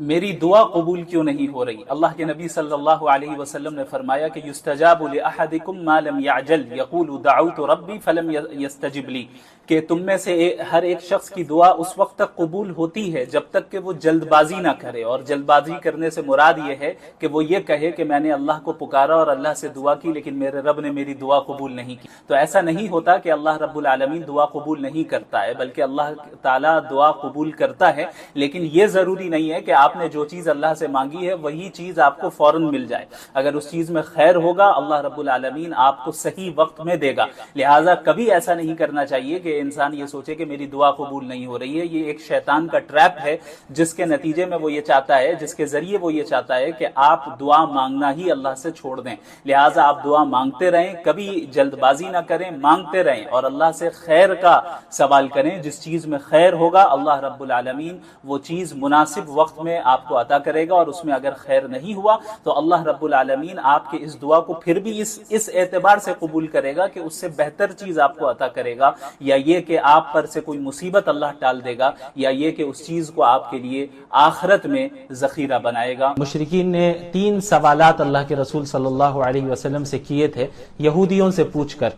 میری دعا قبول کیوں نہیں ہو رہی؟ اللہ کے نبی صلی اللہ علیہ وسلم نے فرمایا کہ یستجاب لأحدکم ما لم یعجل یقول دعوت ربی فلم یستجب لی، کہ تم میں سے ہر ایک شخص کی دعا اس وقت تک قبول ہوتی ہے جب تک کہ وہ جلد بازی نہ کرے، اور جلد بازی کرنے سے مراد یہ ہے کہ وہ یہ کہے کہ میں نے اللہ کو پکارا اور اللہ سے دعا کی لیکن میرے رب نے میری دعا قبول نہیں کی۔ تو ایسا نہیں ہوتا کہ اللہ رب العالمین دعا قبول نہیں کرتا ہے، بلکہ اللہ تعالیٰ دعا قبول کرتا ہے، لیکن یہ ضروری نہیں ہے کہ آپ نے جو چیز اللہ سے مانگی ہے وہی چیز آپ کو فوراً مل جائے۔ اگر اس چیز میں خیر ہوگا اللہ رب العالمین آپ کو صحیح وقت میں دے گا۔ لہٰذا کبھی ایسا نہیں کرنا چاہیے کہ انسان یہ سوچے کہ میری دعا قبول نہیں ہو رہی ہے۔ یہ ایک شیطان کا ٹریپ ہے جس کے نتیجے میں وہ یہ چاہتا ہے، جس کے ذریعے وہ یہ چاہتا ہے کہ آپ دعا مانگنا ہی اللہ سے چھوڑ دیں۔ لہٰذا آپ دعا مانگتے رہیں، کبھی جلد بازی نہ کریں، مانگتے رہیں اور اللہ سے خیر کا سوال کریں۔ جس چیز میں خیر ہوگا اللہ رب العالمین وہ چیز مناسب وقت میں آپ کو عطا کرے گا، اور اس میں اگر خیر نہیں ہوا تو اللہ رب العالمین آپ کے اس دعا کو پھر بھی اس اعتبار سے قبول کرے گا کہ اس سے بہتر چیز آپ کو عطا کرے گا، یا یہ کہ آپ پر سے کوئی مصیبت اللہ ٹال دے گا، یا یہ کہ اس چیز کو آپ کے لیے آخرت میں ذخیرہ بنائے گا۔ مشرکین نے 3 سوالات اللہ کے رسول صلی اللہ علیہ وسلم سے کیے تھے یہودیوں سے پوچھ کر۔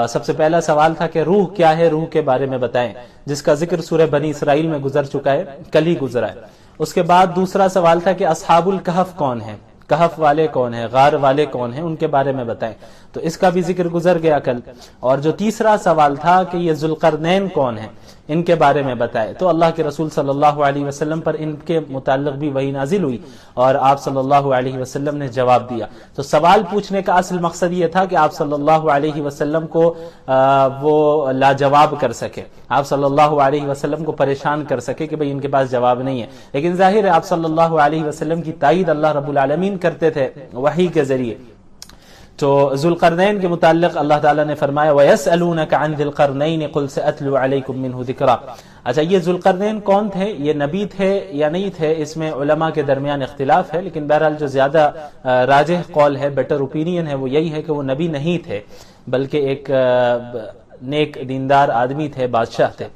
سب سے پہلا سوال تھا کہ روح کیا ہے، روح کے بارے میں بتائیں، جس کا ذکر سورہ بنی اسرائیل میں گزر چکا ہے، کل ہی گزرا ہے۔ اس کے بعد دوسرا سوال تھا کہ اصحاب الکہف کون ہیں، کہف والے کون ہیں، غار والے کون ہیں، ان کے بارے میں بتائیں، تو اس کا بھی ذکر گزر گیا کل۔ اور جو تیسرا سوال تھا کہ یہ ذوالقرنین کون ہیں، ان کے بارے میں بتائے، تو اللہ کے رسول صلی اللہ علیہ وسلم پر ان کے متعلق بھی وحی نازل ہوئی اور آپ صلی اللہ علیہ وسلم نے جواب دیا۔ تو سوال پوچھنے کا اصل مقصد یہ تھا کہ آپ صلی اللہ علیہ وسلم کو وہ لاجواب کر سکے، آپ صلی اللہ علیہ وسلم کو پریشان کر سکے کہ بھئی ان کے پاس جواب نہیں ہے۔ لیکن ظاہر ہے آپ صلی اللہ علیہ وسلم کی تائید اللہ رب العالمین کرتے تھے وحی کے ذریعے۔ تو ذوالقرنین کے متعلق اللہ تعالیٰ نے فرمایا وَيَسْأَلُونَكَ عَنْ ذِي الْقَرْنَيْنِ قُلْ سَأَتْلُو عَلَيْكُمْ مِنْهُ ذِكْرًا۔ اچھا، یہ ذوالقرنین کون تھے؟ یہ نبی تھے یا نہیں تھے، اس میں علماء کے درمیان اختلاف ہے، لیکن بہرحال جو زیادہ راجح قول ہے، بیٹر اوپینین ہے، وہ یہی ہے کہ وہ نبی نہیں تھے بلکہ ایک نیک دیندار آدمی تھے، بادشاہ تھے۔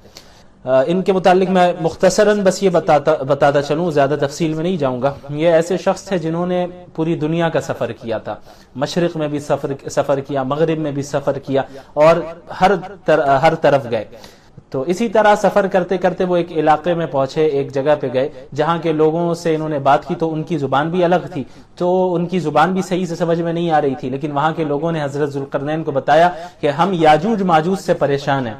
ان کے متعلق میں مختصراً بس یہ بتاتا چلوں، زیادہ تفصیل میں نہیں جاؤں گا۔ یہ ایسے شخص تھے جنہوں نے پوری دنیا کا سفر کیا تھا، مشرق میں بھی سفر کیا، مغرب میں بھی سفر کیا، اور ہر طرف گئے۔ تو اسی طرح سفر کرتے کرتے وہ ایک علاقے میں پہنچے، ایک جگہ پہ گئے جہاں کے لوگوں سے انہوں نے بات کی تو ان کی زبان بھی الگ تھی، تو ان کی زبان بھی صحیح سے سمجھ میں نہیں آ رہی تھی، لیکن وہاں کے لوگوں نے حضرت ذوالقرنین کو بتایا کہ ہم یاجوج ماجوج سے پریشان ہیں،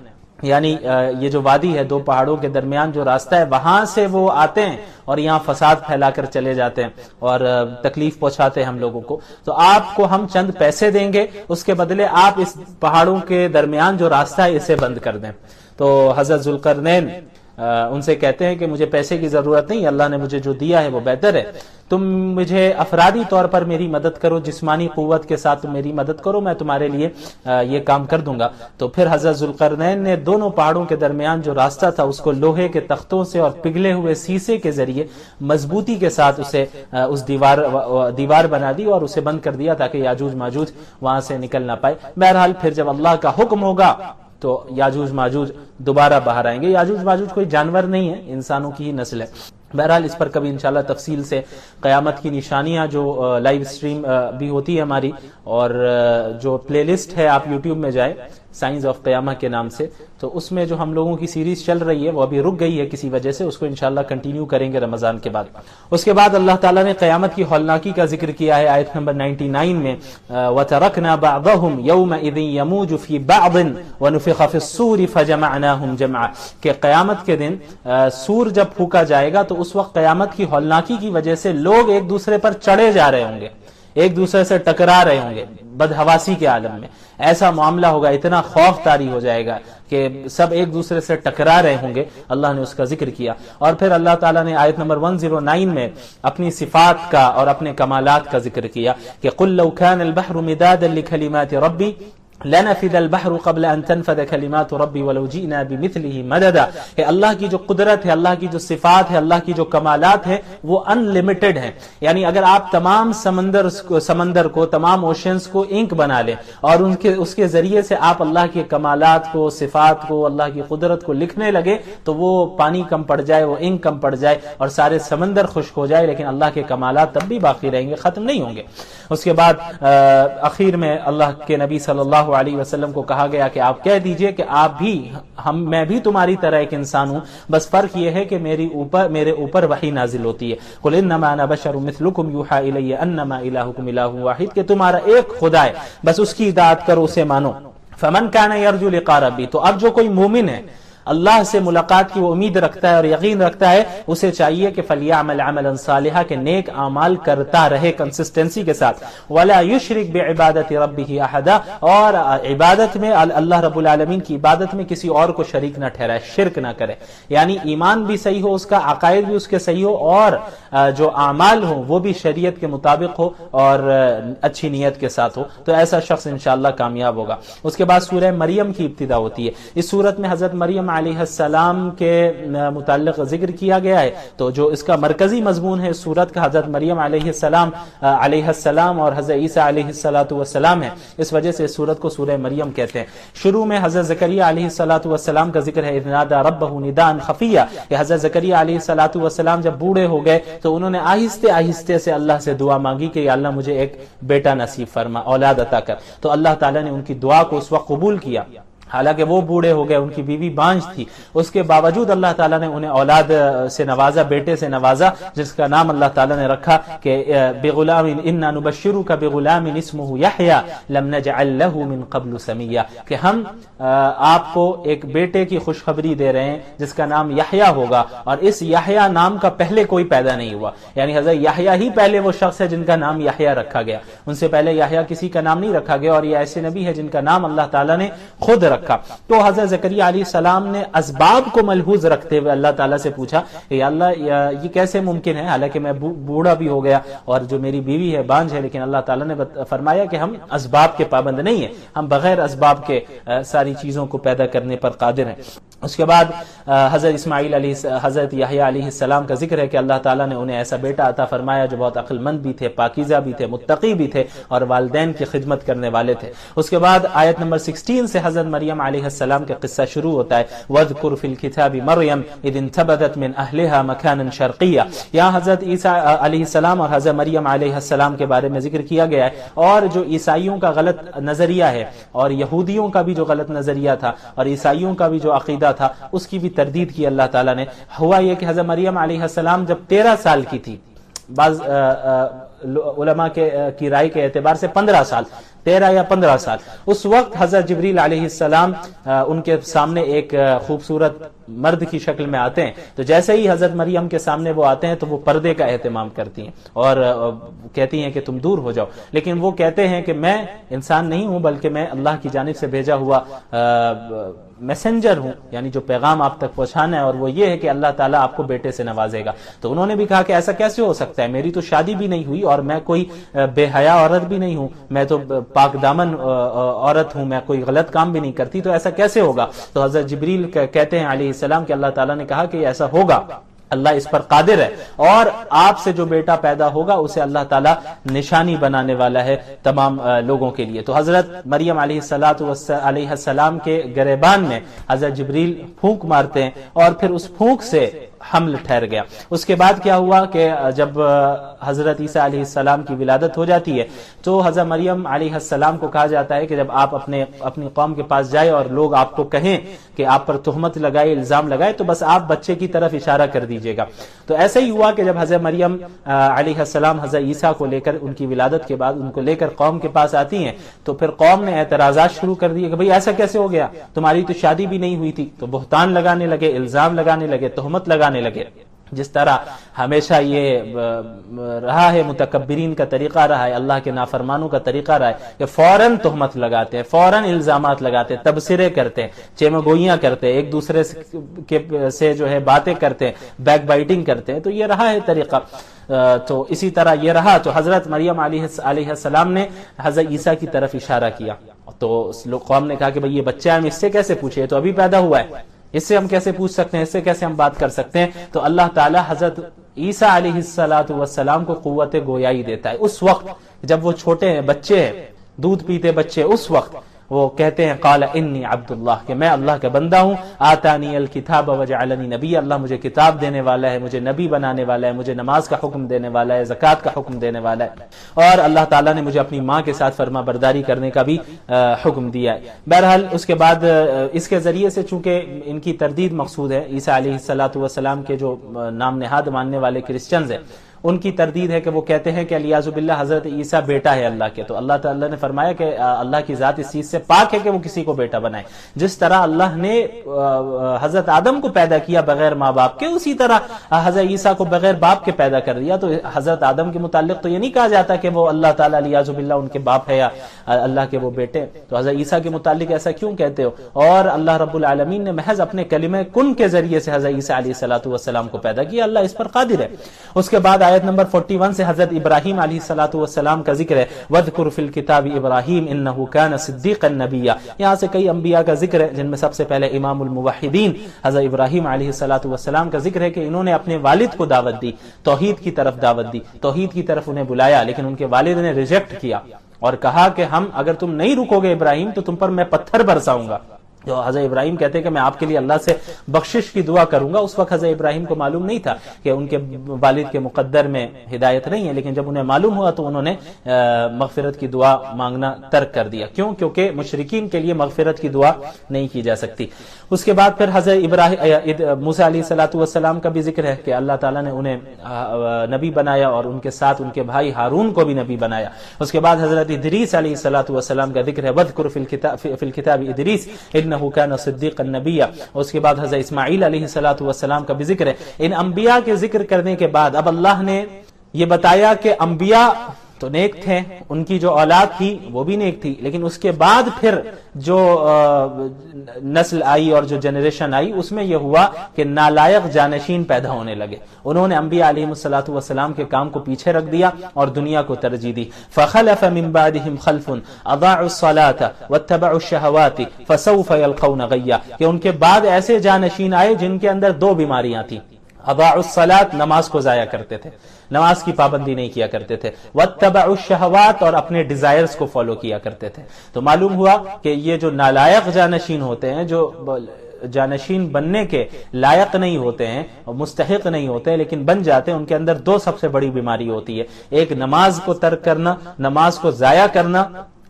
یعنی یہ جو وادی ہے، 2 پہاڑوں کے درمیان جو راستہ ہے، وہاں سے وہ آتے ہیں اور یہاں فساد پھیلا کر چلے جاتے ہیں اور تکلیف پہنچاتے ہیں ہم لوگوں کو، تو آپ کو ہم چند پیسے دیں گے، اس کے بدلے آپ اس پہاڑوں کے درمیان جو راستہ ہے اسے بند کر دیں۔ تو حضرت ذوالقرنین ان سے کہتے ہیں کہ مجھے پیسے کی ضرورت نہیں، اللہ نے مجھے جو دیا ہے وہ بہتر ہے، تم مجھے افرادی طور پر میری مدد کرو، جسمانی قوت کے ساتھ تم میری مدد کرو، میں تمہارے لیے یہ کام کر دوں گا۔ تو پھر حضرت ذوالقرنین نے دونوں پہاڑوں کے درمیان جو راستہ تھا اس کو لوہے کے تختوں سے اور پگھلے ہوئے سیسے کے ذریعے مضبوطی کے ساتھ اسے اس دیوار بنا دی اور اسے بند کر دیا تاکہ یاجوج ماجوج وہاں سے نکل نہ پائے۔ بہرحال پھر جب اللہ کا حکم ہوگا تو یاجوج ماجوج دوبارہ باہر آئیں گے۔ یاجوج ماجوج کوئی جانور نہیں ہے، انسانوں کی ہی نسل ہے۔ بہرحال اس پر کبھی انشاءاللہ تفصیل سے قیامت کی نشانیاں جو لائیو سٹریم بھی ہوتی ہے ہماری، اور جو پلے لسٹ ہے آپ یوٹیوب میں جائیں سائنس آف قیامہ کے نام سے، تو اس میں جو ہم لوگوں کی سیریز چل رہی ہے وہ ابھی رک گئی ہے کسی وجہ سے، اس کو انشاءاللہ کنٹینیو کریں گے رمضان کے بعد۔ اس کے بعد اللہ تعالیٰ نے قیامت کی ہولناکی کا ذکر کیا ہے آیت نمبر 99 میں، وَتَرَكْنَا بَعْضَهُمْ يَوْمَئِذٍ يَمُوجُ فِي بَعْضٍ وَنُفِخَ فِي الصُّورِ فَجَمَعْنَاهُمْ جَمْعًا، کہ قیامت کے دن سور جب پھونکا جائے گا تو اس وقت قیامت کی ہولناکی کی وجہ سے لوگ ایک دوسرے پر چڑھے جا رہے ہوں گے، ایک دوسرے سے ٹکرا رہے ہوں گے، بدحواسی کے عالم میں ایسا معاملہ ہوگا، اتنا خوف طاری ہو جائے گا کہ سب ایک دوسرے سے ٹکرا رہے ہوں گے۔ اللہ نے اس کا ذکر کیا، اور پھر اللہ تعالیٰ نے آیت نمبر 109 میں اپنی صفات کا اور اپنے کمالات کا ذکر کیا کہ قُلْ لَوْ كَانَ الْبَحْرُ مِدَادًا لِكَلِمَاتِ رَبِّي لنفد البحر قبل ان تنفد كلمات ربي ولو جئنا بمثله مددا کہ اللہ کی جو قدرت ہے، اللہ کی جو صفات ہے، اللہ کی جو کمالات ہیں وہ ان لمیٹڈ ہیں. یعنی اگر آپ تمام سمندر کو تمام اوشنز کو انک بنا لیں اور اس کے ذریعے سے آپ اللہ کے کمالات کو، صفات کو، اللہ کی قدرت کو لکھنے لگے تو وہ پانی کم پڑ جائے، وہ انک کم پڑ جائے اور سارے سمندر خشک ہو جائے، لیکن اللہ کے کمالات تب بھی باقی رہیں گے، ختم نہیں ہوں گے. اس کے بعد اخیر میں اللہ کے نبی صلی اللہ علیہ وسلم کو کہا گیا کہ آپ کہہ دیجئے کہ آپ بھی میں بھی تمہاری طرح ایک انسان ہوں، بس فرق یہ ہے کہ میرے اوپر وحی نازل ہوتی ہے. قل انما انا بشر مثلکم یوحی الی انما الہکم الہ واحد، کہ تمہارا ایک خدا ہے، بس اس کی اطاعت کرو، اسے مانو. فمن کان یرجو لقاء ربی، تو اب جو کوئی مومن ہے، اللہ سے ملاقات کی وہ امید رکھتا ہے اور یقین رکھتا ہے، اسے چاہیے کہ فلیعمل عملا صالحا، کہ نیک اعمال کرتا رہے کنسسٹنسی کے ساتھ. ولا یشرک بعبادت ربہ احدا، اور عبادت میں اللہ رب العالمین کی عبادت میں کسی اور کو شریک نہ ٹھہرائے، شرک نہ کرے. یعنی ایمان بھی صحیح ہو اس کا، عقائد بھی اس کے صحیح ہو، اور جو اعمال ہوں وہ بھی شریعت کے مطابق ہو اور اچھی نیت کے ساتھ ہو، تو ایسا شخص انشاءاللہ کامیاب ہوگا. اس کے بعد سورہ مریم کی ابتدا ہوتی ہے. اس سورت میں حضرت مریم علیہ السلام کے متعلق ذکر کیا گیا ہے. تو جو اس کا مرکزی مضمون ہے اس سورت کا، حضرت مریم علیہ السلام اور حضرت عیسیٰ علیہ السلام ہے، اس وجہ سے اس سورت کو سورہ مریم کہتے ہیں. شروع میں حضرت زکریا علیہ السلام کا ذکر ہے، اذ نادى ربه نداء خفیا، کہ حضرت زکریا علیہ السلام جب بوڑھے ہو گئے تو انہوں نے آہستہ آہستہ سے اللہ سے دعا مانگی کہ یا اللہ مجھے ایک بیٹا نصیب فرما، اولاد عطا کر. تو اللہ تعالیٰ نے ان کی دعا کو اس وقت قبول کیا، حالانکہ وہ بوڑھے ہو گئے، ان کی بیوی بانجھ تھی، اس کے باوجود اللہ تعالیٰ نے انہیں اولاد سے نوازا، بیٹے سے نوازا، جس کا نام اللہ تعالیٰ نے رکھا کہ بغلام انا نبشرک بغلام اسمہ یحییٰ لم نجعل له من قبل سمیا، کہ ہم آپ کو ایک بیٹے کی خوشخبری دے رہے ہیں جس کا نام یحییٰ ہوگا، اور اس یحییٰ نام کا پہلے کوئی پیدا نہیں ہوا. یعنی حضرت یحییٰ ہی پہلے وہ شخص ہے جن کا نام یحییٰ رکھا گیا، ان سے پہلے یحییٰ کسی کا نام نہیں رکھا گیا، اور یہ ایسے نبی ہے جن کا نام اللہ تعالیٰ نے خود رکھا. تو حضرت زکریا علیہ السلام نے اسباب کو ملحوظ رکھتے ہوئے اللہ تعالیٰ سے پوچھا کہ یا اللہ یہ کیسے ممکن ہے، حالانکہ میں بوڑھا بھی ہو گیا اور جو میری بیوی ہے بانجھ ہے، لیکن اللہ تعالیٰ نے فرمایا کہ ہم اسباب کے پابند نہیں ہیں، ہم بغیر اسباب کے ساری چیزوں کو پیدا کرنے پر قادر ہیں. اس کے بعد حضرت یحییٰ علیہ السلام کا ذکر ہے کہ اللہ تعالیٰ نے انہیں ایسا بیٹا عطا فرمایا جو بہت عقل مند بھی تھے، پاکیزہ بھی تھے، متقی بھی تھے اور والدین کی خدمت کرنے والے تھے. اس کے بعد آیت نمبر 16 سے حضرت مریم علیہ السلام کا قصہ شروع ہوتا ہے. وَاذْكُرْ فِي الْكِتَابِ مَرْيَمَ إِذِ انْتَبَذَتْ مِنْ أَهْلِهَا مَكَانًا شَرْقِيًّا. یہاں حضرت عیسیٰ علیہ السلام اور حضرت مریم علیہ السلام کے بارے میں ذکر کیا گیا ہے، اور جو عیسائیوں کا غلط نظریہ ہے اور یہودیوں کا بھی جو غلط نظریہ تھا اور عیسائیوں کا بھی جو عقیدہ تھا اس کی بھی تردید کی اللہ تعالیٰ نے. ہوا یہ کہ حضرت مریم علیہ السلام جب 13 سال کی تھی، بعض علماء کی رائے کے اعتبار سے 15 سال، 13 یا 15 سال، اس وقت حضرت جبریل علیہ السلام ان کے سامنے ایک خوبصورت مرد کی شکل میں آتے ہیں. تو جیسے ہی حضرت مریم کے سامنے وہ آتے ہیں تو وہ پردے کا اہتمام کرتی ہیں اور کہتی ہیں کہ تم دور ہو جاؤ، لیکن وہ کہتے ہیں کہ میں انسان نہیں ہوں بلکہ میں اللہ کی جانب سے بھیجا ہوا میسنجر ہوں، یعنی جو پیغام آپ تک پہنچانا ہے، اور وہ یہ ہے کہ اللہ تعالیٰ آپ کو بیٹے سے نوازے گا. تو انہوں نے بھی کہا کہ ایسا کیسے ہو سکتا ہے، میری تو شادی بھی نہیں ہوئی اور میں کوئی بے حیا عورت بھی نہیں ہوں، میں تو پاک دامن عورت ہوں، میں کوئی غلط کام بھی نہیں کرتی، تو ایسا کیسے ہوگا. تو حضرت جبریل کہتے ہیں علیہ السلام کہ اللہ تعالیٰ نے کہا کہ ایسا ہوگا، اللہ اس پر قادر ہے، اور آپ سے جو بیٹا پیدا ہوگا اسے اللہ تعالیٰ نشانی بنانے والا ہے تمام لوگوں کے لیے. تو حضرت مریم علیہ السلام کے گریبان میں حضرت جبریل پھونک مارتے ہیں اور پھر اس پھونک سے حمل ٹھہر گیا. اس کے بعد کیا ہوا کہ جب حضرت عیسیٰ علیہ السلام کی ولادت ہو جاتی ہے تو حضرت مریم علیہ السلام کو کہا جاتا ہے کہ جب آپ اپنی قوم کے پاس جائے اور لوگ آپ کو کہیں کہ آپ پر تہمت لگائے، الزام لگائے، تو بس آپ بچے کی طرف اشارہ کر دیجئے گا. تو ایسا ہی ہوا کہ جب حضرت مریم علیہ السلام حضرت عیسیٰ کو لے کر ان کی ولادت کے بعد ان کو لے کر قوم کے پاس آتی ہیں تو پھر قوم نے اعتراضات شروع کر دیے کہ بھئی ایسا کیسے ہو گیا، تمہاری تو شادی بھی نہیں ہوئی تھی. تو بہتان لگانے لگے، الزام لگانے لگے، تہمت لگانے لگے. جس طرح ہمیشہ یہ رہا ہے، متکبرین کا طریقہ رہا ہے، اللہ کے نافرمانوں کا طریقہ رہا ہے کہ فوراً تہمت لگاتے ہیں، فوراً الزامات لگاتے ہیں، تبصرے کرتے ہیں، چیمگوئیاں کرتے ہیں، ایک دوسرے سے جو ہے باتیں کرتے ہیں، بیک بائٹنگ کرتے ہیں. تو یہ رہا ہے طریقہ. تو اسی طرح یہ رہا. تو حضرت مریم علیہ السلام نے حضرت عیسیٰ کی طرف اشارہ کیا تو قوم نے کہا کہ بھئی یہ بچہ ہے، ہم اس سے کیسے پوچھے، تو ابھی پیدا ہوا ہے، اس سے ہم کیسے پوچھ سکتے ہیں، اس سے کیسے ہم بات کر سکتے ہیں؟ تو اللہ تعالیٰ حضرت عیسیٰ علیہ السلام کو قوت گویائی دیتا ہے اس وقت جب وہ چھوٹے ہیں، بچے ہیں، دودھ پیتے بچے، اس وقت وہ کہتے ہیں قال انی عبد اللہ، کہ میں اللہ کا بندہ ہوں، آتانی الکتاب وجعلنی نبی، اللہ مجھے کتاب دینے والا ہے، مجھے نبی بنانے والا ہے، مجھے نماز کا حکم دینے والا ہے، زکوٰۃ کا حکم دینے والا ہے، اور اللہ تعالیٰ نے مجھے اپنی ماں کے ساتھ فرما برداری کرنے کا بھی حکم دیا ہے۔ بہرحال اس کے بعد اس کے ذریعے سے چونکہ ان کی تردید مقصود ہے، عیسیٰ علیہ السلام کے جو نام نہاد ماننے والے کرسچنز ہیں ان کی تردید ہے کہ وہ کہتے ہیں کہ الیاذ باللہ حضرت عیسیٰ بیٹا ہے اللہ کے، تو اللہ تعالیٰ نے فرمایا کہ اللہ کی ذات اس چیز سے پاک ہے کہ وہ کسی کو بیٹا بنائے، جس طرح اللہ نے حضرت آدم کو پیدا کیا بغیر ماں باپ کے، اسی طرح حضرت عیسیٰ کو بغیر باپ کے پیدا کر دیا۔ تو حضرت آدم کے متعلق تو یہ نہیں کہا جاتا کہ وہ اللہ تعالیٰ الیاذ باللہ ان کے باپ ہے یا اللہ کے وہ بیٹے، تو حضرت عیسیٰ کے متعلق ایسا کیوں کہتے ہو؟ اور اللہ رب العالمین نے محض اپنے کلمہ کن کے ذریعے سے حضرت عیسیٰ علیہ السلام کو پیدا کیا، اللہ اس پر قادر ہے۔ اس کے بعد آیت نمبر 41 سے حضرت ابراہیم علیہ السلام کا ذکر ہے، وَاذْكُرْ فِي الْكِتَابِ إِبْرَاهِيمَ إِنَّهُ كَانَ صِدِّيقًا نَبِيًّا، یہاں سے کئی انبیاء کا ذکر ہے جن میں سب سے پہلے امام الموحدین حضرت ابراہیم علیہ السلام کا ذکر ہے کہ انہوں نے اپنے والد کو دعوت دی، توحید کی طرف دعوت دی، توحید کی طرف انہیں بلایا، لیکن ان کے والد نے ریجیکٹ کیا اور کہا کہ اگر تم نہیں رکو گے ابراہیم تو تم پر میں پتھر برساؤں گا۔ جو حضرت ابراہیم کہتے ہیں کہ میں آپ کے لیے اللہ سے بخشش کی دعا کروں گا، اس وقت حضرت ابراہیم کو معلوم نہیں تھا کہ ان کے والد کے مقدر میں ہدایت نہیں ہے، لیکن جب انہیں معلوم ہوا تو انہوں نے مغفرت کی دعا مانگنا ترک کر دیا، کیونکہ مشرکین کے لیے مغفرت کی دعا نہیں کی جا سکتی۔ اس کے بعد پھر حضرت موسیٰ علیہ السلام کا بھی ذکر ہے کہ اللہ تعالیٰ نے انہیں نبی بنایا اور ان کے ساتھ ان کے بھائی ہارون کو بھی نبی بنایا۔ اس کے بعد حضرت ادریس علیہ السلام کا ذکر ہے، وَاذْكُرْ فِي الْكِتَابِ إِدْرِيسَ إِنَّهُ كَانَ صِدِّيقًا نَبِيًّا۔ اس کے بعد حضرت اسماعیل علیہ السلام کا بھی ذکر ہے۔ ان انبیاء کے ذکر کرنے کے بعد اب اللہ نے یہ بتایا کہ انبیاء تو نیک تھے، ان کی جو اولاد تھی وہ بھی نیک تھی، لیکن اس کے بعد پھر جو نسل آئی اور جو جنریشن آئی اس میں یہ ہوا کہ نالائق جانشین پیدا ہونے لگے، انہوں نے انبیاء علیہ السلام کے کام کو پیچھے رکھ دیا اور دنیا کو ترجیح دی۔ فخلف من بعدهم خلف اضاعوا الصلاة واتبعوا الشهوات فسوف يلقون غیا، کہ ان کے بعد ایسے جانشین آئے جن کے اندر دو بیماریاں تھیں، اضاعوا الصلاة نماز کو ضائع کرتے تھے، نماز کی پابندی نہیں کیا کرتے تھے، واتبعوا الشہوات اور اپنے ڈیزائرز کو فالو کیا کرتے تھے۔ تو معلوم ہوا کہ یہ جو نالائق جانشین ہوتے ہیں، جو جانشین بننے کے لائق نہیں ہوتے ہیں، مستحق نہیں ہوتے لیکن بن جاتے ہیں، ان کے اندر دو سب سے بڑی بیماری ہوتی ہے، ایک نماز کو ترک کرنا، نماز کو ضائع کرنا،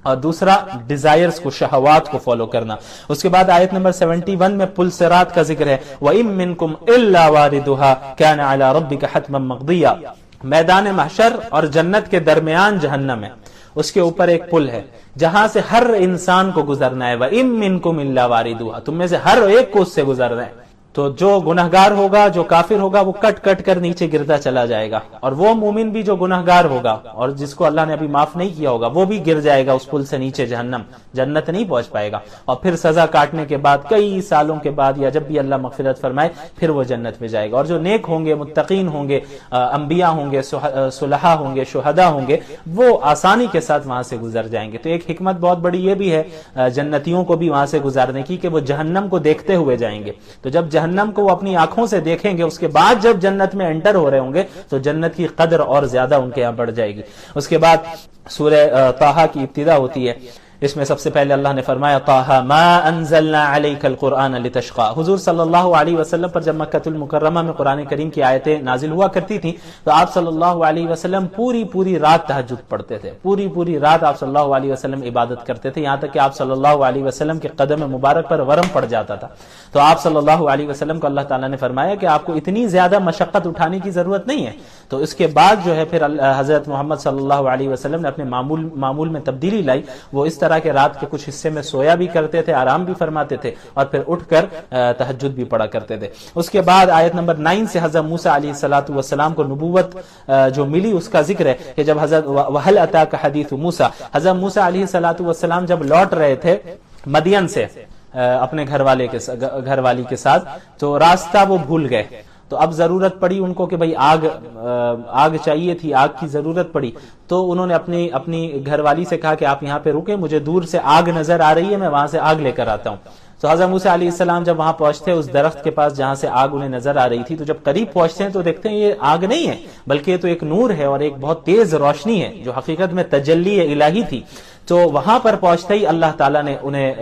اور دوسرا ڈیزائرز کو، شہوات کو فالو کرنا۔ اس کے بعد آیت نمبر 71 میں پل صراط کا ذکر ہے، وَإِن مِّنكُمْ إِلَّا وَارِدُهَا كَانَ عَلَى رَبِّكَ حَتْمًا مَقْضِيًّا۔ میدان محشر اور جنت کے درمیان جہنم ہے، اس کے اوپر ایک پل ہے جہاں سے ہر انسان کو گزرنا ہے، وَإِن مِّنكُمْ إِلَّا وَارِدُهَا، تم میں سے ہر ایک کو اس سے گزرنا ہے۔ تو جو گناہگار ہوگا، جو کافر ہوگا، وہ کٹ کٹ کر نیچے گرتا چلا جائے گا، اور وہ مومن بھی جو گناہگار ہوگا اور جس کو اللہ نے ابھی معاف نہیں کیا ہوگا وہ بھی گر جائے گا اس پل سے نیچے جہنم، جنت نہیں پہنچ پائے گا، اور پھر سزا کاٹنے کے بعد کئی سالوں کے بعد یا جب بھی اللہ مغفرت فرمائے پھر وہ جنت میں جائے گا۔ اور جو نیک ہوں گے، متقین ہوں گے، انبیاء ہوں گے، صلحاء ہوں گے، شہداء ہوں گے، وہ آسانی کے ساتھ وہاں سے گزر جائیں گے۔ تو ایک حکمت بہت بڑی یہ بھی ہے جنتیوں کو بھی وہاں سے گزارنے کی کہ وہ جہنم کو دیکھتے ہوئے جائیں گے، تو جب جہنم کو وہ اپنی آنکھوں سے دیکھیں گے، اس کے بعد جب جنت میں انٹر ہو رہے ہوں گے تو جنت کی قدر اور زیادہ ان کے یہاں بڑھ جائے گی۔ اس کے بعد سورہ طٰہٰ کی ابتدا ہوتی ہے، اس میں سب سے پہلے اللہ نے فرمایا طٰہٰ ما انزلنا علیک القرآن لتشقى۔ حضور صلی اللہ علیہ وسلم پر جب مکۃ المکرمہ میں قرآن کریم کی آیتیں نازل ہوا کرتی تھیں تو آپ صلی اللہ علیہ وسلم پوری رات تہجد پڑھتے تھے، پوری رات آپ صلی اللہ علیہ وسلم عبادت کرتے تھے، یہاں تک کہ آپ صلی اللہ علیہ وسلم کے قدم مبارک پر ورم پڑ جاتا تھا۔ تو آپ صلی اللہ علیہ وسلم کو اللہ تعالیٰ نے فرمایا کہ آپ کو اتنی زیادہ مشقت اٹھانے کی ضرورت نہیں ہے۔ تو اس کے بعد جو ہے پھر حضرت محمد صلی اللہ علیہ وسلم نے اپنے معمول میں تبدیلی لائی، وہ اس طرح کے رات کے کچھ حصے میں سویا بھی کرتے تھے، آرام بھی فرماتے تھے، اور پھر اٹھ کر تہجد بھی پڑھا کرتے تھے۔ اس کے بعد آیت نمبر 9 سے حضرت موسیٰ علیہ السلام کو نبوت جو ملی اس کا ذکر ہے کہ جب حضرت وَهَلْ أَتَاكَ حَدِيثُ موسیٰ، حضرت موسیٰ علیہ السلام جب لوٹ رہے تھے مدین سے اپنے گھر والی کے ساتھ، تو راستہ وہ بھول گئے، تو اب ضرورت پڑی ان کو کہ بھئی آگ چاہیے تھی، آگ کی ضرورت پڑی، تو انہوں نے اپنی گھر والی سے کہا کہ آپ یہاں پہ رکیں، مجھے دور سے آگ نظر آ رہی ہے، میں وہاں سے آگ لے کر آتا ہوں۔ تو حضرت موسیٰ علیہ السلام جب وہاں پہنچتے اس درخت کے پاس جہاں سے آگ انہیں نظر آ رہی تھی، تو جب قریب پہنچتے ہیں تو دیکھتے ہیں یہ آگ نہیں ہے بلکہ یہ تو ایک نور ہے اور ایک بہت تیز روشنی ہے جو حقیقت میں تجلی الہی تھی۔ تو وہاں پر پہنچتے ہی اللہ تعالیٰ نے انہیں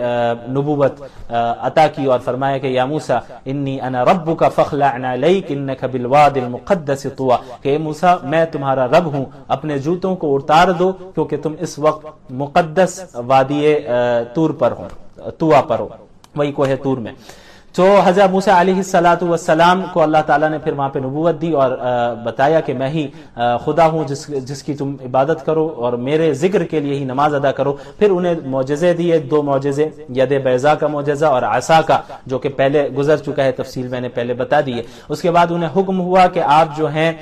نبوت عطا کی اور فرمایا کہ یا موسیٰ انی انا ربک فاخلع علیک انک بالواد المقدس طویٰ، کہ اے موسیٰ میں تمہارا رب ہوں، اپنے جوتوں کو اتار دو کیونکہ تم اس وقت مقدس وادی طور پر ہو، طویٰ پر ہو، وہی کوہ طور میں۔ تو حضرت موسیٰ علیہ السلام کو اللہ تعالیٰ نے پھر وہاں پہ نبوت دی اور بتایا کہ میں ہی خدا ہوں جس کی تم عبادت کرو اور میرے ذکر کے لیے ہی نماز ادا کرو۔ پھر انہیں معجزے دیے، دو معجزے، ید بیضاء کا معجزہ اور عصا کا، جو کہ پہلے گزر چکا ہے، تفصیل میں نے پہلے بتا دی ہے۔ اس کے بعد انہیں حکم ہوا کہ آپ جو ہیں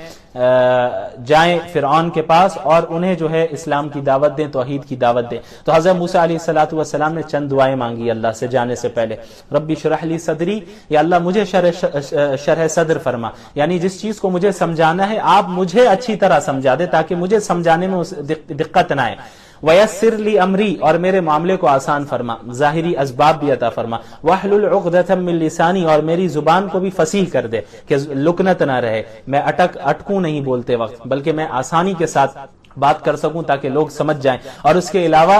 جائیں فرعون کے پاس اور انہیں جو ہے اسلام کی دعوت دیں، توحید کی دعوت دیں۔ تو حضرت موسیٰ علیہ السلام نے چند دعائیں مانگی اللہ سے جانے سے پہلے، ربی شرح لی صدری، یا اللہ مجھے شرح صدر فرما، یعنی جس چیز کو مجھے سمجھانا ہے آپ مجھے اچھی طرح سمجھا دے تاکہ مجھے سمجھانے میں دقت نہ آئے، وَيَسِّرْ لِي أَمْرِي، اور میرے معاملے کو آسان فرما، ظاہری اسباب بھی عطا فرما، وَاحْلُلْ عُقْدَةً مِّن لِّسَانِي، اور میری زبان کو بھی فصیح کر دے کہ لکنت نہ رہے، میں اٹکوں نہیں بولتے وقت بلکہ میں آسانی کے ساتھ بات کر سکوں تاکہ لوگ سمجھ جائیں۔ اور اس کے علاوہ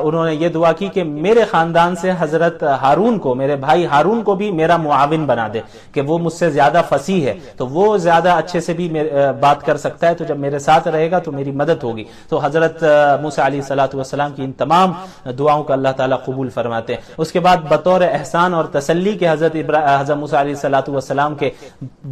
انہوں نے یہ دعا کی کہ میرے خاندان سے حضرت ہارون کو، میرے بھائی ہارون کو بھی میرا معاون بنا دے کہ وہ مجھ سے زیادہ فصیح ہے تو وہ زیادہ اچھے سے بھی بات کر سکتا ہے، تو جب میرے ساتھ رہے گا تو میری مدد ہوگی۔ تو حضرت موسیٰ علیہ السلام کی ان تمام دعاؤں کو اللہ تعالیٰ قبول فرماتے ہیں۔ اس کے بعد بطور احسان اور تسلی کے حضرت موسیٰ علیہ السلام کے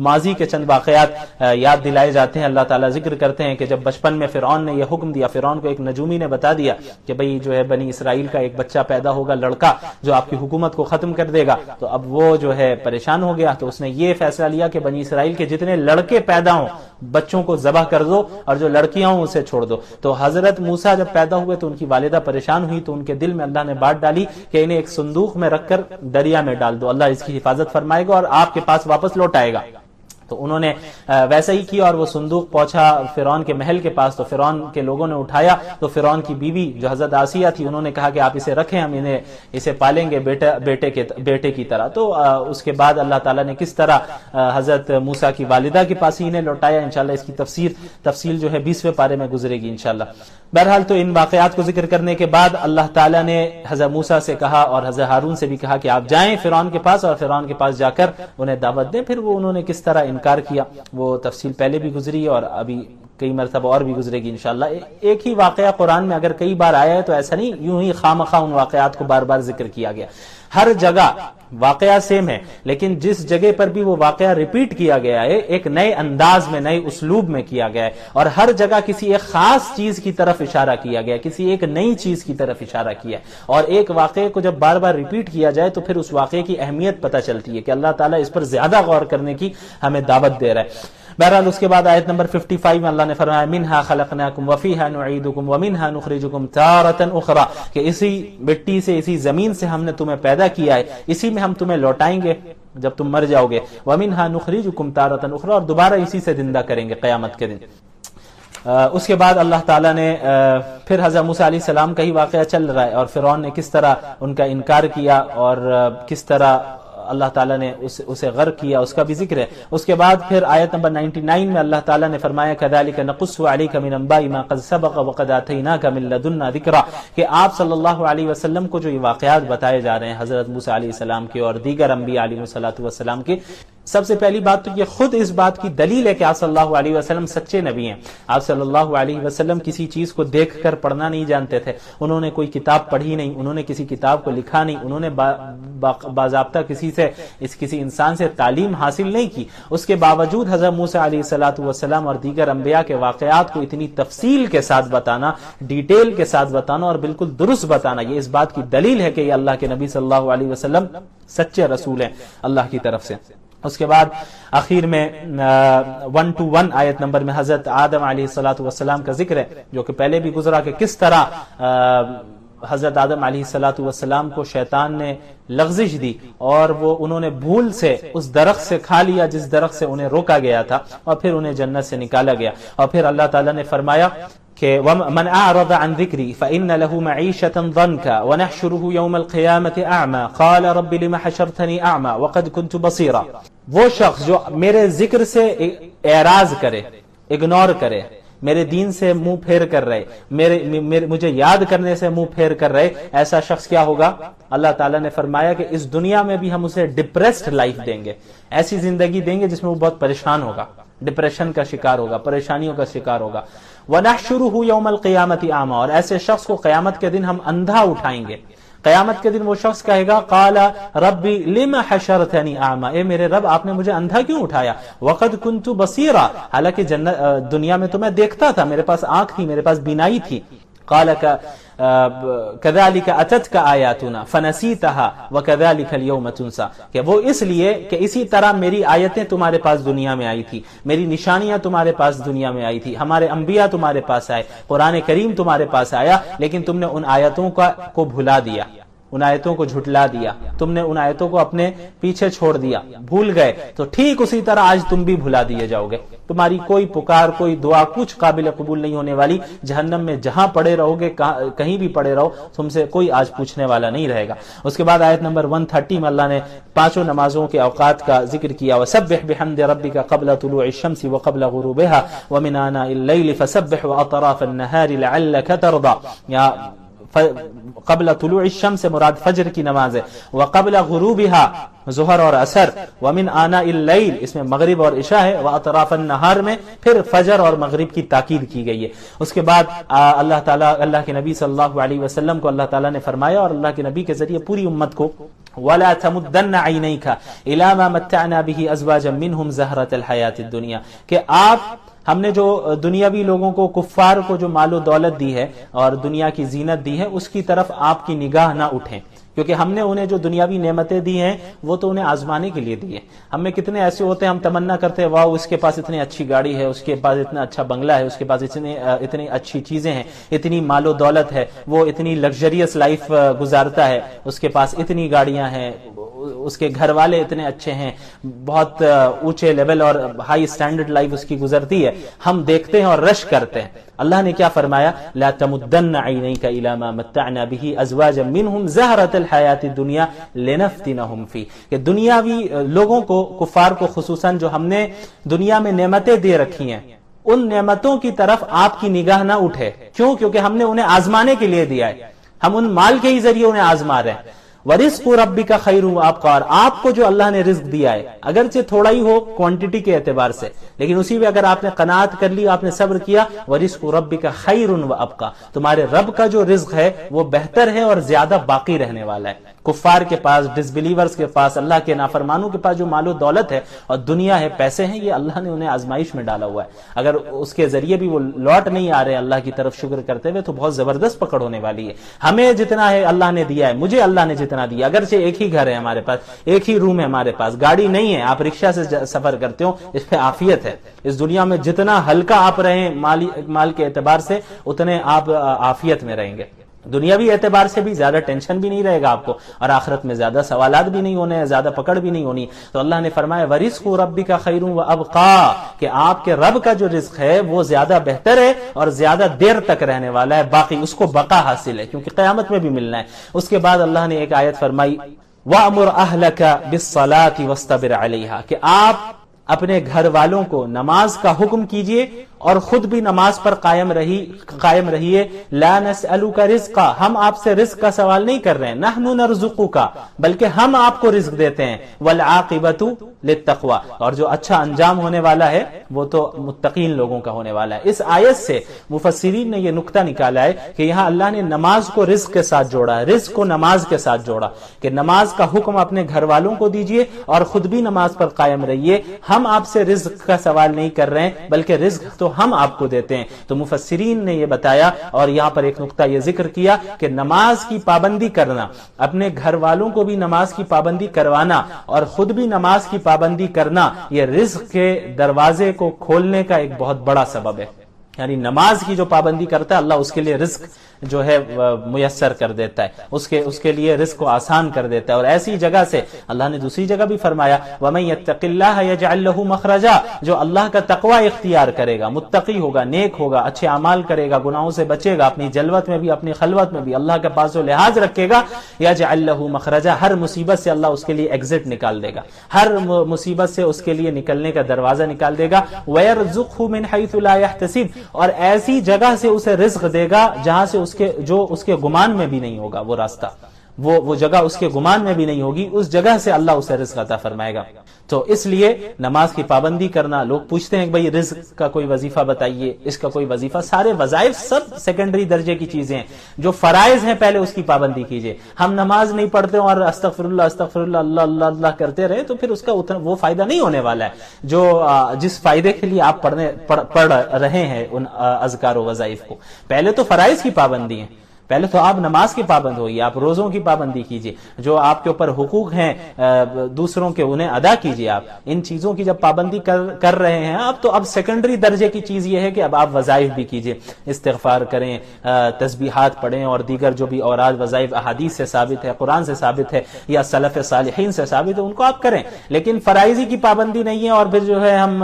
ماضی کے چند واقعات یاد دلائے جاتے ہیں۔ اللہ تعالیٰ ذکر کرتے ہیں کہ جب بچپن میں فرعون نے یہ حکم دیا، فرعون کو ایک نجومی نے بتا دیا کہ بھئی جو ہے بنی اسرائیل کا ایک بچہ پیدا ہوگا لڑکا جو آپ کی حکومت کو ختم کر دے گا، تو اب وہ جو ہے پریشان ہو گیا، تو اس نے یہ فیصلہ لیا کہ بنی اسرائیل کے جتنے لڑکے پیدا ہوں بچوں کو ذبح کر دو اور جو لڑکیاں ہوں اسے چھوڑ دو۔ تو حضرت موسیٰ جب پیدا ہوئے تو ان کی والدہ پریشان ہوئی، تو ان کے دل میں اللہ نے بات ڈالی کہ انہیں ایک صندوق میں رکھ کر دریا میں ڈال دو، اللہ اس کی حفاظت فرمائے گا اور آپ کے پاس واپس لوٹ آئے گا۔ تو انہوں نے ویسا ہی کیا اور وہ صندوق پہنچا فرعون کے محل کے پاس، تو فرعون کے لوگوں نے اٹھایا، تو فرعون کی بیوی جو حضرت آسیہ تھی انہوں نے کہا کہ آپ اسے رکھیں، ہم اسے پالیں گے بیٹے کی طرح۔ تو اس کے بعد اللہ تعالیٰ نے کس طرح حضرت موسیٰ کی والدہ کے پاس ہی انہیں لوٹایا، انشاءاللہ اس کی تفصیل جو ہے 20ویں پارے میں گزرے گی انشاءاللہ۔ بہرحال تو ان واقعات کو ذکر کرنے کے بعد اللہ تعالیٰ نے حضرت موسیٰ سے کہا اور حضرت ہارون سے بھی کہا کہ آپ جائیں فرعون کے پاس اور فرعون کے پاس جا کر انہیں دعوت دیں۔ پھر وہ انہوں نے کس طرح انکار کیا وہ تفصیل پہلے بھی گزری ہے اور ابھی کئی مرتبہ اور بھی گزرے گی انشاءاللہ۔ ایک ہی واقعہ قرآن میں اگر کئی بار آیا ہے تو ایسا نہیں یوں ہی خامخواہ ان واقعات کو بار بار ذکر کیا گیا، ہر جگہ واقعہ سیم ہے لیکن جس جگہ پر بھی وہ واقعہ ریپیٹ کیا گیا ہے ایک نئے انداز میں، نئے اسلوب میں کیا گیا ہے، اور ہر جگہ کسی ایک خاص چیز کی طرف اشارہ کیا گیا ہے، کسی ایک نئی چیز کی طرف اشارہ کیا ہے۔ اور ایک واقعے کو جب بار بار ریپیٹ کیا جائے تو پھر اس واقعے کی اہمیت پتہ چلتی ہے کہ اللہ تعالیٰ اس پر زیادہ غور کرنے کی ہمیں دعوت دے رہا ہے۔ بہرحال اس کے بعد آیت نمبر 55 میں اللہ نے فرمایا منہا خلقناکم وفیہا نعیدکم ومنہا نخرجکم تارۃ اخری، کہ اسی مٹی سے، اسی زمین سے ہم نے تمہیں پیدا کیا ہے، اسی میں ہم تمہیں لوٹائیں گے جب تم مر جاؤ گے، ومنہا نخرجکم تارۃ اخری، اور دوبارہ اسی سے زندہ کریں گے قیامت کے دن۔ اس کے بعد اللہ تعالیٰ نے پھر حضرت موسیٰ علیہ السلام کا ہی واقعہ چل رہا ہے اور فرعون نے کس طرح ان کا انکار کیا اور کس طرح اللہ تعالیٰ نے اسے غرق کیا، اس کا بھی ذکر ہے۔ اس کے بعد پھر آیت نمبر 99 میں اللہ تعالیٰ نے فرمایا كَذَلِكَ نَقُصُّ عَلَيْكَ مِنْ أَنْبَاءِ مَا قَدْ سَبَقَ وَقَدْ آتَيْنَاكَ مِنْ لَدُنَّا ذِكْرًا، کہ آپ صلی اللہ علیہ وسلم کو جو یہ واقعات بتائے جا رہے ہیں حضرت موسیٰ علیہ السلام کے اور دیگر انبیاء علیہ السلام کے، سب سے پہلی بات تو یہ خود اس بات کی دلیل ہے کہ آپ صلی اللہ علیہ وسلم سچے نبی ہیں۔ آپ صلی اللہ علیہ وسلم کسی چیز کو دیکھ کر پڑھنا نہیں جانتے تھے، انہوں نے کوئی کتاب پڑھی نہیں، انہوں نے کسی کتاب کو لکھا نہیں، انہوں نے باضابطہ کسی انسان سے تعلیم حاصل نہیں کی، اس کے باوجود حضرت موسیٰ علیہ السلام اور دیگر انبیاء کے واقعات کو اتنی تفصیل کے ساتھ بتانا، ڈیٹیل کے ساتھ بتانا اور بالکل درست بتانا، یہ اس بات کی دلیل ہے کہ یہ اللہ کے نبی صلی اللہ علیہ وسلم سچے رسول ہیں اللہ کی طرف سے۔ اس کے بعد آخر میں 1-1 آیت نمبر میں حضرت آدم علیہ السلام کا ذکر ہے جو کہ پہلے بھی گزرا کہ کس طرح حضرت آدم علیہ الصلوۃ والسلام کو شیطان نے لغزش دی اور وہ انہوں نے بھول سے اس درخت سے کھا لیا جس درخت سے انہیں روکا گیا تھا، اور پھر انہیں جنت سے نکالا گیا. اور پھر اللہ تعالیٰ نے فرمایا کہ وَمَنْ أَعْرَضَ عَنْ ذِكْرِي فَإِنَّ لَهُ مَعِيشَةً ضَنْكًا وَنَحْشُرُهُ يَوْمَ الْقِيَامَةِ أَعْمَى قَالَ رَبِّ لِمَ حَشَرْتَنِي أَعْمَى وَقَدْ كُنْتُ بَصِيرًا. وہ شخص جو میرے ذکر سے اعراض کرے، اگنور کرے، میرے دین سے منہ پھیر کر رہے، مجھے یاد کرنے سے منہ پھیر کر رہے، ایسا شخص کیا ہوگا؟ اللہ تعالیٰ نے فرمایا کہ اس دنیا میں بھی ہم اسے ڈپریسڈ لائف دیں گے، ایسی زندگی دیں گے جس میں وہ بہت پریشان ہوگا، ڈپریشن کا شکار ہوگا، پریشانیوں کا شکار ہوگا. وَنَحْشُرُهُ يَوْمَ الْقِيَامَةِ أَعْمَى، اور ایسے شخص کو قیامت کے دن ہم اندھا اٹھائیں گے. قیامت کے دن وہ شخص کہے گا قال ربی لم حشرتنی اعمی، اے میرے رب آپ نے مجھے اندھا کیوں اٹھایا؟ وقد کنت بصیرا، حالانکہ دنیا میں تو میں دیکھتا تھا، میرے پاس آنکھ تھی، میرے پاس بینائی تھی. قال كذلك اتتك آیاتنا فنسیتها وكذلك اليوم تنسى، کہ وہ اس لیے کہ اسی طرح میری آیتیں تمہارے پاس دنیا میں آئی تھی، میری نشانیاں تمہارے پاس دنیا میں آئی تھی، ہمارے انبیاء تمہارے پاس آئے، قرآن کریم تمہارے پاس آیا، لیکن تم نے ان آیتوں کو بھلا دیا، ان آیتوں کو جھٹلا دیا، تم نے ان آیتوں کو اپنے پیچھے چھوڑ دیا، بھول گئے. تو ٹھیک اسی طرح آج تم بھی بھلا دیے جاؤ گے، تمہاری کوئی پکار، کوئی دعا کچھ قابل قبول نہیں ہونے والی. جہنم میں جہاں پڑے رہو گے، کہیں بھی پڑے رہو، تم سے کوئی آج پوچھنے والا نہیں رہے گا. اس کے بعد آیت نمبر 130 میں اللہ نے پانچوں نمازوں کے اوقات کا ذکر کیا. وَسَبِّحْ بِحَمْدِ رَبِّكَ قَبْلَ طُلُوعِ الشَّمْسِ وَقَبْلَ غُرُوبِهَا وَمِنْ آنَاءِ اللَّيْلِ فَسَبِّحْ وَأَطْرَافَ النَّهَارِ لَعَلَّكَ تَرْضَىٰ. یا قبل طلوع الشمس سے مراد فجر کی نماز ہے، وقبل غروبها ظہر اور عصر، ومن آناء اللیل اس میں مغرب اور عشاء ہے، واطراف النہار میں پھر فجر اور مغرب کی تاکید کی گئی ہے. اس کے بعد اللہ کے نبی صلی اللہ علیہ وسلم کو اللہ تعالیٰ نے فرمایا اور اللہ کے نبی کے ذریعے پوری امت کو وَلَا تَمُدَّنَّ عَيْنَيْكَ إِلَىٰ مَا مَتَّعْنَا بِهِ أَزْوَاجًا مِّنْهُمْ زَهْرَةَ الْحَيَاةِ الدُّنْيَا، کہ آپ ہم نے جو دنیاوی لوگوں کو، کفار کو جو مال و دولت دی ہے اور دنیا کی زینت دی ہے، اس کی طرف آپ کی نگاہ نہ اٹھیں، کیونکہ ہم نے انہیں جو دنیاوی نعمتیں دی ہیں وہ تو انہیں آزمانے کے لیے دی ہیں. ہم میں کتنے ایسے ہوتے ہیں، ہم تمنا کرتے ہیں واہ اس کے پاس اتنی اچھی گاڑی ہے، اس کے پاس اتنا اچھا بنگلہ ہے، اس کے پاس اتنی اچھی چیزیں ہیں، اتنی مال و دولت ہے، وہ اتنی لگژریس لائف گزارتا ہے، اس کے پاس اتنی گاڑیاں ہیں، اس کے گھر والے اتنے اچھے ہیں، بہت اونچے لیول اور ہائی سٹینڈرڈ لائف اس کی گزرتی ہے. ہم دیکھتے ہیں اور رش کرتے ہیں. اللہ نے کیا فرمایا؟ لا تمدن عینیک الی ما متعنا به ازواجا منهم زہرۃ الحیات الدنیا لنفتنهم فی، کہ دنیاوی لوگوں کو، کفار کو خصوصاً، جو ہم نے دنیا میں نعمتیں دے رکھی ہیں، ان نعمتوں کی طرف آپ کی نگاہ نہ اٹھے. کیوں؟ کیونکہ ہم نے انہیں آزمانے کے لیے دیا ہے، ہم ان مال کے ہی ذریعے انہیں آزما رہے ہیں. وَرِزْقُ رَبِّكَ خَيْرٌ وَأَبْقَىٰ، آپ کو جو اللہ نے رزق دیا ہے اگرچہ تھوڑا ہی ہو کوانٹٹی کے اعتبار سے، لیکن اسی میں اگر آپ نے قناعت کر لی، آپ نے صبر کیا، وَرِزْقُ رَبِّكَ خَيْرٌ وَأَبْقَىٰ، تمہارے رب کا جو رزق ہے وہ بہتر ہے اور زیادہ باقی رہنے والا ہے. کفار کے پاس، ڈس بلیورز کے پاس، اللہ کے نافرمانوں کے پاس جو مال و دولت ہے اور دنیا ہے، پیسے ہیں، یہ اللہ نے انہیں آزمائش میں ڈالا ہوا ہے. اگر اس کے ذریعے بھی وہ لوٹ نہیں آ رہے اللہ کی طرف شکر کرتے ہوئے، تو بہت زبردست پکڑ ہونے والی ہے. ہمیں جتنا ہے اللہ نے دیا ہے، مجھے اللہ نے جتنا دیا، اگرچہ ایک ہی گھر ہے ہمارے پاس، ایک ہی روم ہے ہمارے پاس، گاڑی نہیں ہے، آپ رکشہ سے سفر کرتے ہو، اس پہ عافیت ہے. اس دنیا میں جتنا ہلکا آپ رہیں مال کے اعتبار سے، اتنے آپ عافیت میں رہیں گے. دنیاوی اعتبار سے بھی زیادہ ٹینشن بھی نہیں رہے گا آپ کو، اور آخرت میں زیادہ سوالات بھی نہیں ہونے ہیں، زیادہ پکڑ بھی نہیں ہونی. تو اللہ نے فرمایا وَرِزْقُ رَبِّكَ خَيْرٌ وَأَبْقَىٰ، کہ آپ کے رب کا جو رزق ہے وہ زیادہ بہتر ہے اور زیادہ دیر تک رہنے والا ہے، باقی اس کو بقا حاصل ہے، کیونکہ قیامت میں بھی ملنا ہے. اس کے بعد اللہ نے ایک آیت فرمائی وَأْمُرْ أَهْلَكَ بِالصَّلَاةِ وَاسْتَبِرْ عَلَيْهَا، کہ آپ اپنے گھر والوں کو نماز کا حکم کیجئے اور خود بھی نماز پر قائم رہیے. لا نسألک رزقا، ہم آپ سے رزق کا سوال نہیں کر رہے ہیں، نحن نرزقک، بلکہ ہم آپ کو رزق دیتے ہیں. والعاقبۃ للتقوی، اور جو اچھا انجام ہونے والا ہے وہ تو متقین لوگوں کا ہونے والا ہے. اس آیت سے مفسرین نے یہ نقطہ نکالا ہے کہ یہاں اللہ نے نماز کو رزق کے ساتھ جوڑا ہے، رزق کو نماز کے ساتھ جوڑا، کہ نماز کا حکم اپنے گھر والوں کو دیجئے اور خود بھی نماز پر قائم رہیے. ہم آپ سے رزق کا سوال نہیں کر رہے ہیں، بلکہ رزق تو ہم آپ کو دیتے ہیں. تو مفسرین نے یہ بتایا اور یہاں پر ایک نقطہ یہ ذکر کیا کہ نماز کی پابندی کرنا، اپنے گھر والوں کو بھی نماز کی پابندی کروانا اور خود بھی نماز کی پابندی کرنا، یہ رزق کے دروازے کو کھولنے کا ایک بہت بڑا سبب ہے. یعنی نماز کی جو پابندی کرتا ہے اللہ اس کے لیے رزق جو ہے میسر کر دیتا ہے، اس کے لیے رزق کو آسان کر دیتا ہے. اور ایسی جگہ سے اللہ نے دوسری جگہ بھی فرمایا وَمَن يَتَّقِ اللَّهَ يَجْعَل لَّهُ مَخْرَجًا، جو اللہ کا تقوی اختیار کرے گا، متقی ہوگا، نیک ہوگا، اچھے اعمال کرے گا، گناہوں سے بچے گا، اپنی جلوت میں بھی اپنی خلوت میں بھی اللہ کے پاس و لحاظ رکھے گا، يَجْعَل لَّهُ مَخْرَجًا، ہر مصیبت سے اللہ اس کے لیے ایگزٹ نکال دے گا، ہر مصیبت سے اس کے لیے نکلنے کا دروازہ نکال دے گا. وَيَرْزُقْهُ مِنْ حَيْثُ لَا يَحْتَسِبُ، اور ایسی جگہ سے اسے رزق دے گا جہاں سے اس کے گمان میں بھی نہیں ہوگا وہ راستہ، وہ جگہ اس کے گمان میں بھی نہیں ہوگی، اس جگہ سے اللہ اسے رزق عطا فرمائے گا. تو اس لیے نماز کی پابندی کرنا، لوگ پوچھتے ہیں کہ بھئی رزق کا کوئی وظیفہ بتائیے، اس کا کوئی وظیفہ، سارے وظائف سب سیکنڈری درجے کی چیزیں ہیں، جو فرائض ہیں پہلے اس کی پابندی کیجئے. ہم نماز نہیں پڑھتے اور استغفر اللہ اللہ اللہ کرتے رہے تو پھر اس کا وہ فائدہ نہیں ہونے والا ہے جس فائدے کے لیے آپ پڑھ رہے ہیں ان اذکار و وظائف کو. پہلے تو فرائض کی پابندی ہے، پہلے تو آپ نماز کی پابند ہوئیے، آپ روزوں کی پابندی کیجئے، جو آپ کے اوپر حقوق ہیں دوسروں کے انہیں ادا کیجئے. آپ ان چیزوں کی جب پابندی کر رہے ہیں آپ، تو اب سیکنڈری درجے کی چیز یہ ہے کہ اب آپ وظائف بھی کیجئے، استغفار کریں، تسبیحات پڑھیں اور دیگر جو بھی اوراد وظائف احادیث سے ثابت ہے، قرآن سے ثابت ہے یا سلف صالحین سے ثابت ہے، ان کو آپ کریں. لیکن فرائضی کی پابندی نہیں ہے اور پھر جو ہے ہم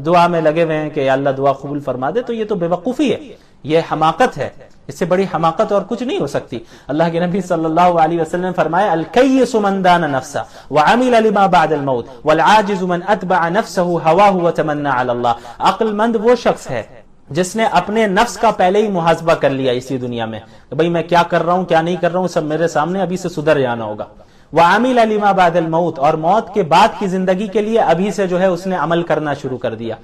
دعا میں لگے ہوئے ہیں کہ اللہ دعا قبول فرما دے، تو یہ تو بے وقوفی ہے، یہ حماقت ہے، اس سے بڑی حماقت اور کچھ نہیں ہو سکتی. اللہ کے نبی صلی اللہ علیہ وسلم نے فرمایا الکیس من دان نفسه وعمل لما بعد الموت والعاجز من اتبع نفسه هواه وتمنى على الله. عقل مند وہ شخص ہے جس نے اپنے نفس کا پہلے ہی محاسبہ کر لیا اسی دنیا میں کہ بھئی میں کیا کر رہا ہوں کیا نہیں کر رہا ہوں، سب میرے سامنے، ابھی سے سدھر جانا ہوگا. وعمل لما بعد الموت، اور موت کے بعد کی زندگی کے لیے ابھی سے جو ہے اس نے عمل کرنا شروع کر دیا.